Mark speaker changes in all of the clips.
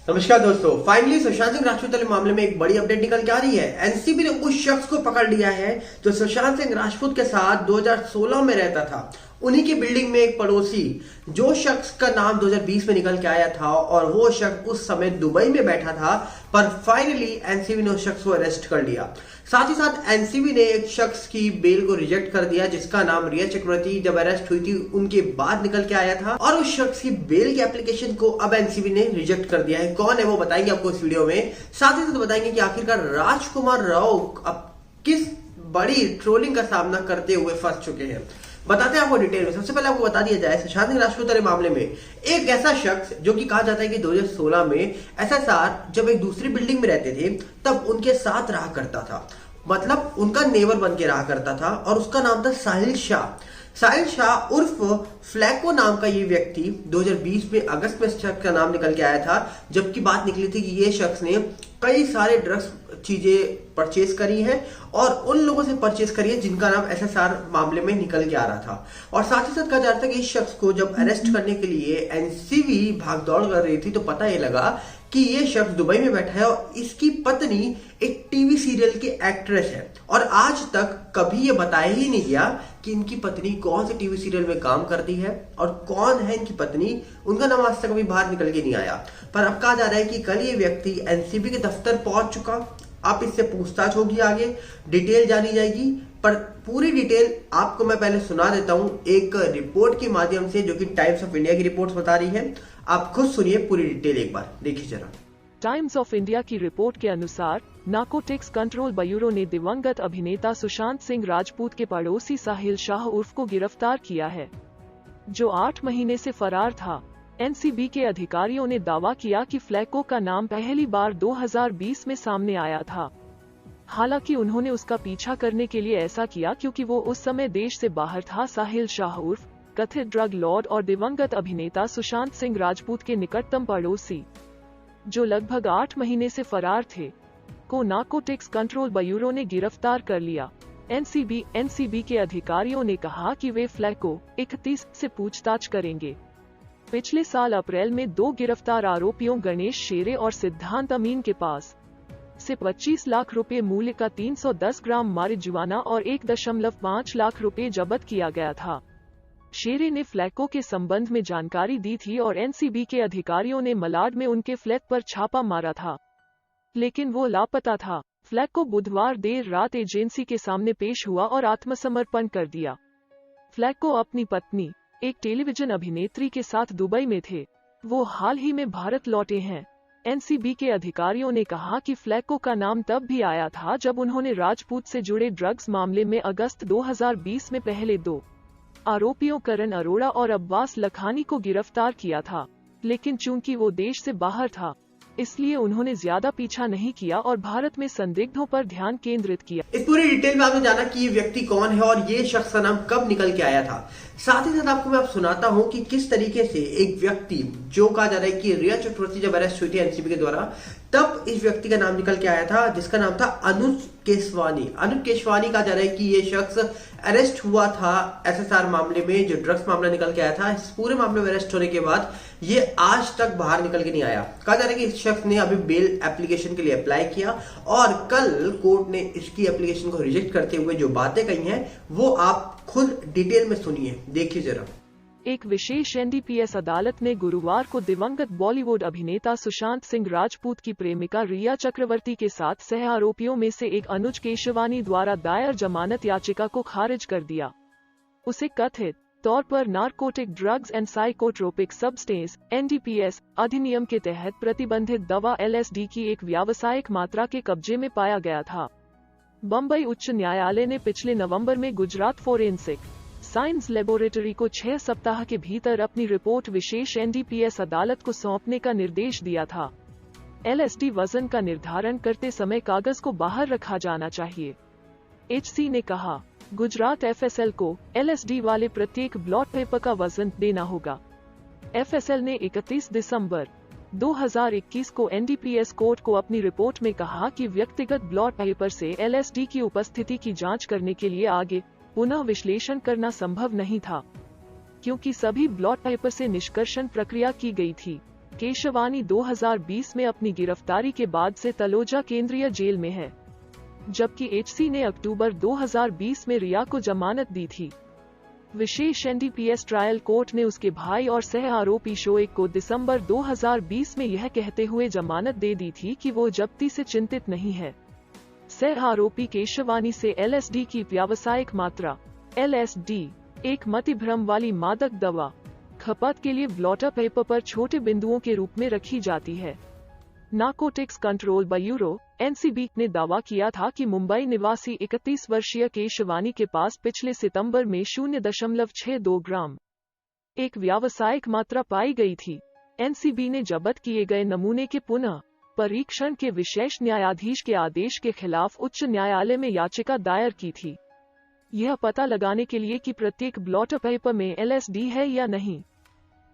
Speaker 1: नमस्कार दोस्तों, फाइनली सुशांत सिंह राजपूत वाले मामले में एक बड़ी अपडेट निकल के आ रही है। एनसीबी ने उस शख्स को पकड़ लिया है जो सुशांत सिंह राजपूत के साथ 2016 में रहता था। उन्हीं की बिल्डिंग में एक पड़ोसी, जो शख्स का नाम 2020 में निकल के आया था और वो शख्स उस समय दुबई में बैठा था, पर फाइनली एनसीबी ने उस शख्स को अरेस्ट कर लिया। साथ ही साथ एनसीबी ने एक शख्स की बेल को रिजेक्ट कर दिया जिसका नाम रिया चक्रवर्ती जब अरेस्ट हुई थी उनके बाद निकल के आया था, और उस शख्स की बेल की एप्लीकेशन को अब एनसीबी ने रिजेक्ट कर दिया है। कौन है वो बताएंगे आपको इस वीडियो में। साथ ही साथ बताएंगे कि आखिरकार राजकुमार राव अब किस बड़ी ट्रोलिंग का सामना करते हुए फंस चुके हैं, बताते हैं आपको डिटेल में। सबसे पहले आपको बता दिया जाए, सुशांत सिंह राजपूत वाले मामले में एक ऐसा शख्स जो कि कहा जाता है कि 2016 में एसएसआर जब एक दूसरी बिल्डिंग में रहते थे तब उनके साथ रहा करता था, मतलब उनका नेबर बन के रहा करता था, और उसका नाम था साहिल शाह। साहिल शाह उर्फ फ्लैको नाम का ये व्यक्ति 2020 में अगस्त में इस शख्स का नाम निकल के आया था, जबकि बात निकली थी कि ये शख्स ने कई सारे ड्रग्स चीजें परचेज करी है और उन लोगों से परचेज करी है जिनका नाम एसएसआर मामले में निकल के आ रहा था। और साथ ही साथ कहा जा रहा था कि इस शख्स को जब अरेस्ट करने के लिए एनसीबी भागदौड़ कर रही थी तो पता ये लगा कि ये शख्स दुबई में बैठा है और इसकी पत्नी एक टीवी सीरियल की एक्ट्रेस है, और आज तक कभी ये बताया ही नहीं गया कि इनकी पत्नी कौन से टीवी सीरियल में काम करती है और कौन है इनकी पत्नी। उनका नाम आज तक कभी बाहर निकल के नहीं आया। पर अब कहा जा रहा है कि कल ये व्यक्ति एनसीबी के दफ्तर पहुंच चुका, अब इससे पूछताछ होगी, आगे डिटेल जानी जाएगी। पर पूरी डिटेल आपको मैं पहले सुना देता हूं एक रिपोर्ट के माध्यम से, जो कि टाइम्स ऑफ इंडिया की रिपोर्ट बता रही है। आप खुद सुनिए पूरी डिटेल, एक बार देखिए जरा।
Speaker 2: टाइम्स ऑफ इंडिया की रिपोर्ट के अनुसार नार्कोटिक्स कंट्रोल ब्यूरो ने दिवंगत अभिनेता सुशांत सिंह राजपूत के पड़ोसी साहिल शाह उर्फ को गिरफ्तार किया है, जो 8 महीने से फरार था। एनसीबी के अधिकारियों ने दावा किया कि फ्लैको का नाम पहली बार 2020 में सामने आया था। हालांकि उन्होंने उसका पीछा करने के लिए ऐसा किया क्योंकि वो उस समय देश से बाहर था। साहिल शाह उर्फ कथित ड्रग लॉर्ड और दिवंगत अभिनेता सुशांत सिंह राजपूत के निकटतम पड़ोसी, जो लगभग 8 महीने से फरार थे, को नार्कोटिक्स कंट्रोल ब्यूरो ने गिरफ्तार कर लिया। एनसीबी के अधिकारियों ने कहा कि वे फ्लैको 31 से पूछताछ करेंगे। पिछले साल अप्रैल में 2 गिरफ्तार आरोपियों गणेश शेरे और सिद्धांत अमीन के पास से 25 लाख रुपए मूल्य का 310 ग्राम मारिजुआना और 1.5 लाख रुपए जब्त किया गया था। शेरे ने फ्लैको के संबंध में जानकारी दी थी और एनसीबी के अधिकारियों ने मलाड में उनके फ्लैट पर छापा मारा था, लेकिन वो लापता था। फ्लैको बुधवार देर रात एजेंसी के सामने पेश हुआ और आत्मसमर्पण कर दिया। फ्लैको अपनी पत्नी, एक टेलीविजन अभिनेत्री के साथ दुबई में थे। वो हाल ही में भारत लौटे हैं। एनसीबी के अधिकारियों ने कहा कि फ्लैको का नाम तब भी आया था जब उन्होंने राजपूत से जुड़े ड्रग्स मामले में अगस्त 2020 में पहले 2 आरोपियों करण अरोड़ा और अब्बास लखानी को गिरफ्तार किया था, लेकिन चूंकि वो देश से बाहर था इसलिए उन्होंने ज्यादा पीछा नहीं किया और भारत में संदिग्धों पर ध्यान केंद्रित किया।
Speaker 1: इस पूरी डिटेल में आपने जाना कि ये व्यक्ति कौन है और ये शख्स का नाम कब निकल के आया था। साथ ही साथ आपको मैं सुनाता हूं कि किस तरीके से एक व्यक्ति, जो कहा जा रहा है कि रिया चक्रवर्ती जब अरेस्ट हुई थी एनसीबी के द्वारा, तब इस व्यक्ति का नाम निकल के आया था जिसका नाम था अनुज केसवानी। अनुज केसवानी कहा जा रहा है कि ये शख्स अरेस्ट हुआ था एसएसआर मामले में, जो ड्रग्स मामला निकल के आया था। इस पूरे मामले में अरेस्ट होने के बाद ये आज तक बाहर निकल के नहीं आया। कहा जा रहा है कि इस शख्स ने अभी बेल एप्लीकेशन के लिए अप्लाई किया और कल कोर्ट ने इसकी एप्लीकेशन को रिजेक्ट करते हुए जो बातें कही हैं वो आप खुद डिटेल में सुनिए, देखिए जरा।
Speaker 2: एक विशेष एनडीपीएस अदालत ने गुरुवार को दिवंगत बॉलीवुड अभिनेता सुशांत सिंह राजपूत की प्रेमिका रिया चक्रवर्ती के साथ सह आरोपियों में से एक अनुज केशवानी द्वारा दायर जमानत याचिका को खारिज कर दिया। उसे कथित तौर पर narcotic drugs and psychotropic substance NDPS अधिनियम के तहत प्रतिबंधित दवा एलएसडी की एक व्यावसायिक मात्रा के कब्जे में पाया गया था। बम्बई उच्च न्यायालय ने पिछले नवंबर में गुजरात फोरेंसिक साइंस लेबोरेटरी को 6 सप्ताह के भीतर अपनी रिपोर्ट विशेष एनडीपीएस अदालत को सौंपने का निर्देश दिया था। एलएसडी वजन का निर्धारण करते समय कागज को बाहर रखा जाना चाहिए। एचसी ने कहा, गुजरात एफएसएल को एलएसडी वाले प्रत्येक ब्लॉट पेपर का वजन देना होगा। एफएसएल ने 31 दिसंबर 2021 को एनडीपीएस कोर्ट को अपनी रिपोर्ट में कहा कि व्यक्तिगत ब्लॉट पेपर से एलएसडी की उपस्थिति की जांच करने के लिए आगे पुनः विश्लेषण करना संभव नहीं था, क्योंकि सभी ब्लॉट पेपर से निष्कर्षण प्रक्रिया की गई थी। केशवानी 2020 में अपनी गिरफ्तारी के बाद से तलोजा केंद्रीय जेल में है, जबकि एचसी ने अक्टूबर 2020 में रिया को जमानत दी थी। विशेष एनडीपीएस ट्रायल कोर्ट ने उसके भाई और सह आरोपी शोएब को दिसंबर 2020 में यह कहते हुए जमानत दे दी थी कि वो जब्ती से चिंतित नहीं है। सह आरोपी केशवानी से एलएसडी की व्यावसायिक मात्रा एलएसडी एक मतिभ्रम वाली मादक दवा खपत के लिए ब्लॉटर पेपर पर छोटे बिंदुओं के रूप में रखी जाती है। नार्कोटिक्स कंट्रोल ब्यूरो एनसीबी ने दावा किया था कि मुंबई निवासी 31 वर्षीय केशवानी के पास पिछले सितंबर में 0.62 ग्राम एक व्यावसायिक मात्रा पाई गई थी। एनसीबी ने जब्त किए गए नमूने के पुनः परीक्षण के विशेष न्यायाधीश के आदेश के खिलाफ उच्च न्यायालय में याचिका दायर की थी, यह पता लगाने के लिए कि प्रत्येक ब्लॉटर पेपर में एलएसडी है या नहीं।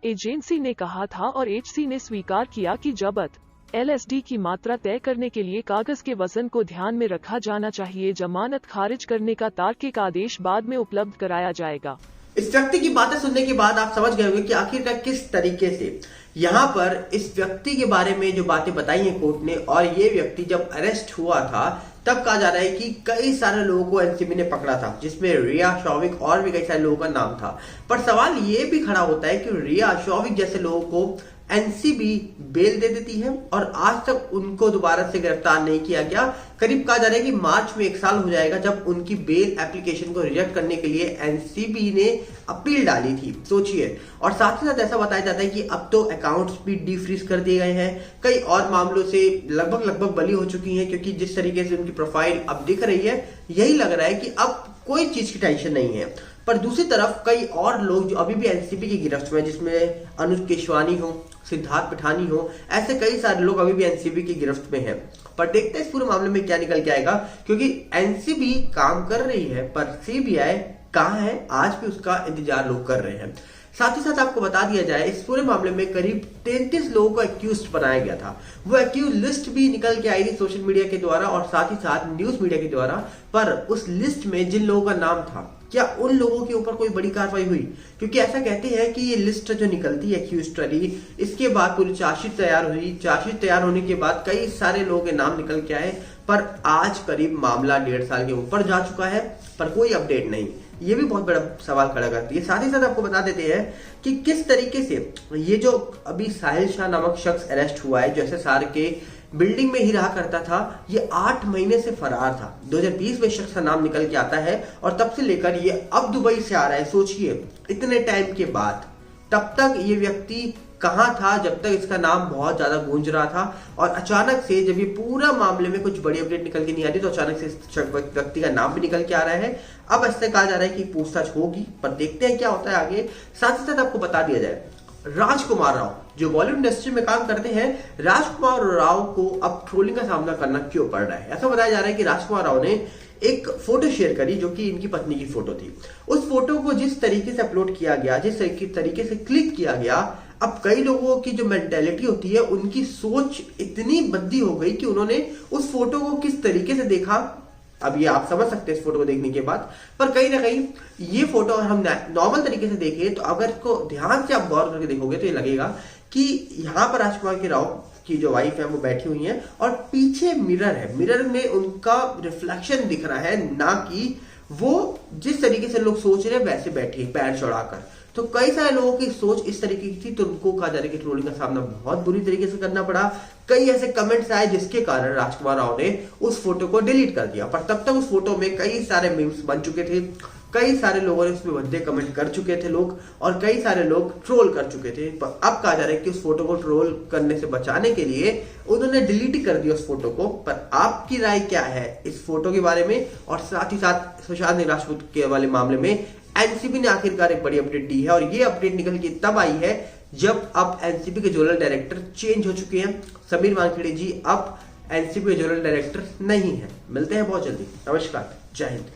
Speaker 2: एजेंसी ने कहा था और एचसी ने स्वीकार किया कि जब्त एलएसडी की मात्रा तय करने के लिए कागज के वजन को ध्यान में रखा जाना चाहिए। जमानत खारिज करने का तार्किक आदेश बाद में उपलब्ध कराया जाएगा।
Speaker 1: इस व्यक्ति की बातें सुनने के बाद आप समझ गए होंगे कि आखिरकार किस तरीके से यहाँ पर इस व्यक्ति के बारे में जो बातें बताई हैं कोर्ट ने, और ये व्यक्ति जब अरेस्ट हुआ था तब कहा जा रहा है कि कई सारे लोगों को एनसीबी ने पकड़ा था, जिसमें रिया, शौविक और भी कई सारे लोगों का नाम था। पर सवाल ये भी खड़ा होता है कि रिया, शौविक जैसे लोगों को एनसीबी बेल दे देती है और आज तक उनको दोबारा से गिरफ्तार नहीं किया गया। करीब कहा जा रहा है कि मार्च में 1 साल हो जाएगा जब उनकी बेल एप्लीकेशन को रिजेक्ट करने के लिए एनसीबी ने अपील डाली थी, सोचिए। और साथ ही साथ ऐसा बताया जाता है कि अब तो अकाउंट्स भी डीफ्रीज कर दिए गए हैं। कई और मामलों से लगभग बली हो चुकी हैं, क्योंकि जिस तरीके से उनकी प्रोफाइल अब दिख रही है, यही लग रहा है कि अब कोई चीज की टेंशन नहीं है। पर दूसरी तरफ कई और लोग जो अभी भी एनसीबी की गिरफ्त में, जिसमें अनुज केशवानी हो, सिद्धार्थ पिठानी हो, ऐसे कई सारे लोग अभी भी एनसीबी की गिरफ्त में हैं। पर देखते हैं इस पूरे मामले में क्या निकल के आएगा, क्योंकि एनसीबी काम कर रही है पर सीबीआई कहां है, आज भी उसका इंतजार लोग कर रहे हैं। साथ ही साथ आपको बता दिया जाए, इस पूरे मामले में करीब 33 लोगों को एक्यूज्ड बनाया गया था। वो एक्यूज लिस्ट भी निकल के आई थी सोशल मीडिया के द्वारा और साथ ही साथ न्यूज मीडिया के द्वारा। पर उस लिस्ट में जिन लोगों का नाम था, क्या उन लोगों के ऊपर कोई बड़ी कार्रवाई हुई? क्योंकि ऐसा कहते हैं कि ये लिस्ट जो निकलती है एक्यूज्ड वाली, इसके बाद पूरी चार्जशीट तैयार हुई। चार्जशीट तैयार होने के बाद कई सारे लोगों के नाम निकल के आए, पर आज करीब मामला 1.5 साल के ऊपर जा चुका है, पर कोई अपडेट नहीं। ये भी बहुत बड़ा सवाल खड़ा करती है। साथ ही साथ आपको बता देते हैं कि किस तरीके से ये जो अभी साहिल शाह नामक शख्स अरेस्ट हुआ है, जो एसएसआर के बिल्डिंग में ही रहा करता था, ये 8 महीने से फरार था। 2020 में शख्स का नाम निकल के आता है और तब से लेकर ये अब दुबई से आ रहा है। सोचिए, इतने टाइम के बाद। तब तक ये व्यक्ति कहां था जब तक इसका नाम बहुत ज्यादा गूंज रहा था, और अचानक से जब ये पूरा मामले में कुछ बड़ी अपडेट निकल के नहीं आ रही, तो अचानक से इस व्यक्ति का नाम भी निकल के आ रहा है। अब ऐसे कहा जा रहा है कि पूछताछ होगी, पर देखते हैं क्या होता है आगे। साथ ही साथ आपको बता दिया जाए, राजकुमार राव जो बॉलीवुड इंडस्ट्री में काम करते हैं, राजकुमार राव को अब ट्रोलिंग का सामना करना क्यों पड़ रहा है? ऐसा बताया जा रहा है कि राजकुमार राव ने एक फोटो शेयर करी जो कि इनकी पत्नी की फोटो थी। उस फोटो को जिस तरीके से अपलोड किया गया, जिस तरीके से क्लिक किया गया, अब कई लोगों की जो मेंटेलिटी होती है, उनकी सोच इतनी बद्दी हो गई कि उन्होंने उस फोटो को किस तरीके से देखा, अब ये आप समझ सकते हैं इस फोटो को देखने के बाद। पर कहीं ना कहीं ये फोटो अगर हम नॉर्मल तरीके से देखें, तो अगर इसको ध्यान से आप गौर करके देखोगे तो ये लगेगा कि यहाँ पर राजकुमार की राव की जो वाइफ है वो बैठी हुई है और पीछे मिरर है, मिरर में उनका रिफ्लेक्शन दिख रहा है, ना कि वो जिस तरीके से लोग सोच रहे हैं वैसे बैठे पैर चढ़ाकर। तो कई सारे लोगों की सोच इस तरीके की थी, तो उनको कहा जा रहा है कि ट्रोलिंग का सामना बहुत बुरी तरीके से करना पड़ा। कई ऐसे कमेंट्स आए जिसके कारण राजकुमार राव ने उस फोटो को डिलीट कर दिया। पर तब तक उस फोटो में कई सारे मीम्स बन चुके थे, कई सारे लोगों ने उसमें भद्दे कमेंट कर चुके थे लोग, और कई सारे लोग ट्रोल कर चुके थे। पर अब कहा जा रहा है कि उस फोटो को ट्रोल करने से बचाने के लिए उन्होंने डिलीट कर दिया उस फोटो को। पर आपकी राय क्या है इस फोटो के बारे में? और साथ ही साथ सुशांत सिंह राजपूत के वाले मामले में एनसीबी ने आखिरकार एक बड़ी अपडेट दी है, और ये अपडेट निकल के तब आई है जब अब एनसीबी के जोनल डायरेक्टर चेंज हो चुके हैं। समीर वानखेड़े जी अब एनसीबी के जोनल डायरेक्टर नहीं है। मिलते हैं बहुत जल्दी। नमस्कार, जय हिंद।